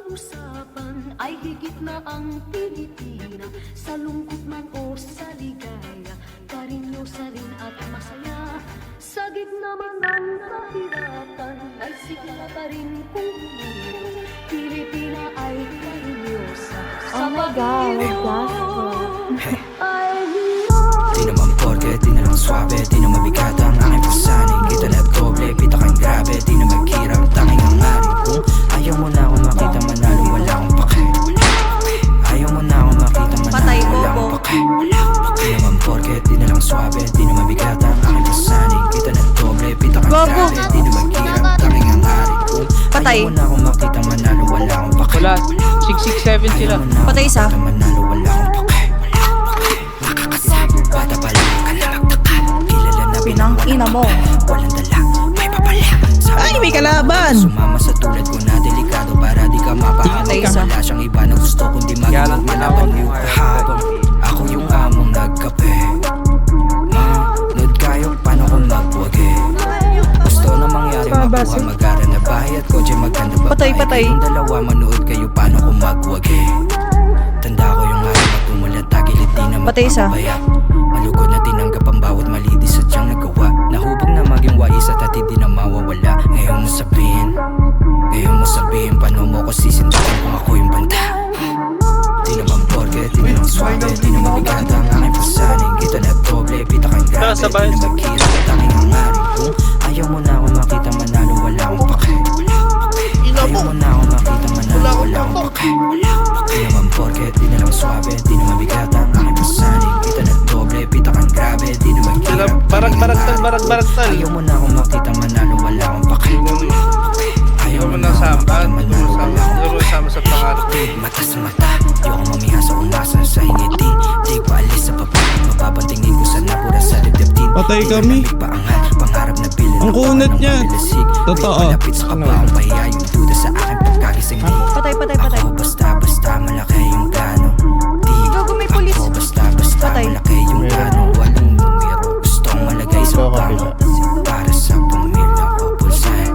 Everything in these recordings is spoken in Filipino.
usapan ay higit na ang Pilipina. Sa lungkot man o sa ligaya, karinyosa rin at masaya. Sa gitna man ng kahirapan ay sigla pa rin kung umiro. Pilipina ay karinyosa. Sa Oh my God, Panginoon Joshua. ay hiro. Di naman porke, di na lang swabe, di na mabigat ang aking pasaning. Kita na doble, pita kang grabe, di na maghirap, tanging ang ari. Kung ayaw mo na akong makita manalo, wala akong pake. Ayaw mo na akong makita Patay, manalo, wala bobo. akong pake. Di naman porke, di na lang swabe, di na mabigat ang aking pasaning. Kita na doble, pita kang Bobo. grabe, di na maghirap, tanging ang ari. Kung Patay. ayaw mo na akong makita manalo, wala akong pake. Wala. 667 sila. Ayaw mo na Patay akong isa. makita manalo, wala akong pake. Nakakasama, bata pa lang ka na magtaka. Kilala na Pinang ina mo. walang dala, may papala. Ay, may kalaban! Sumama sa tulad ko na delikado para di ka mapahamak. Patay isa. Wala siyang iba na gusto kundi maging malaban mo kahapon. Ako yung among nagkape. Nod kayo, paano kung magbuwagi? Gusto na mangyari makuha, mag-ara na bahay at kotse magkanda babae. Patay, patay. Kayong dalawa manood kayo, paano kung magbuwagi? Tanda ko yung araw na tumulat, tagilid di na Patay isa. mapapabaya. Malugod na tinanggap ang bawat mali, di sadyang nagawa. Nahubog na maging wais at hati di na mawawala. Ngayon mo sabihin, paano mo ko sisindahan kung ako yung banta? Di naman porke, di na lang swabe, di na mabigat ang aking pasaning. Kita na doble, pita kang grabe, Sa bahay. di na maghirap, tanging ang ari. Kung ayaw mo na ako makita manalo, wala akong pake. Ayaw mo na ako makita manalo, wala akong pake. Di naman porke, di na lang swabe, di na mabigat ang aking pasaning. Kita na doble, pita kang grabe, di na maghirap, tanging ang ari. Barag-baragtal. Ayaw mo na ako makita manalo, wala akong pake. Ayaw mo na ako Sama. makita manalo, wala akong pake. Sama sa pangarap. Mata sa mata, di ako mamiha sa umasa sa ingiti. Di ko alis sa baba, mapapantingin ko sa napura sa dibdib din. Patay Di kami. nalamig paangat, pangarap na bilin. Ang kunat niya. Totoo. Malapit sa kabaong pahiya, yung duda sa aking pagkagising di. Patay, patay, patay. Ako basta-basta malaki yung plano. Di Gago, may pulis. ako basta-basta Patay. malaki yung plano. Walang numero, gustong malagay sa bango. Para sa pamilya ko, pulsahe.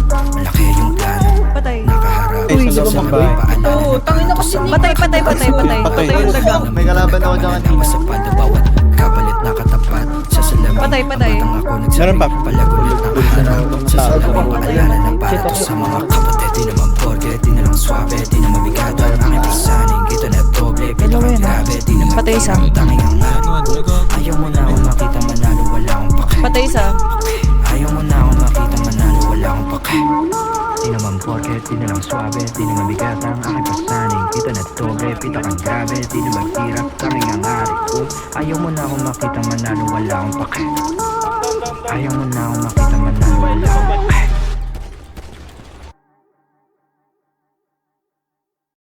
Malaki yung plano. Patay. Nakaharap Uy, sa sa mga babae. paalala ng Tangin ako si Patay, patay, patay, patay. Patay yung dagang. May kalaban ako dyan kanina. Sa pada bawat kapalit na katapat. Sa salamin Patay, patay. ang ako Meron nagsabi pa. palagulit na kaharap. Sa salamin paalala ng para to sa mga kapatid. Di naman porke, di na lang swabe, di na mabigat ang aking pasaning. Kita na doble, pita kang grabe, di na Patay isa. maghirap, tanging ang ari. Ayaw mo na ako makita manalo, wala akong pake. Patay isa. Ayaw mo na ako makita manalo, wala akong pake. Di naman porke, di na lang swabe, di na mabigat ang aking pasaning. Kita na doble, pita kang grabe, di na maghirap, tanging ang ari. Kung ayaw mo na ako makita manalo, wala akong pake. Ayaw mo na ako makita manalo, wala akong pake.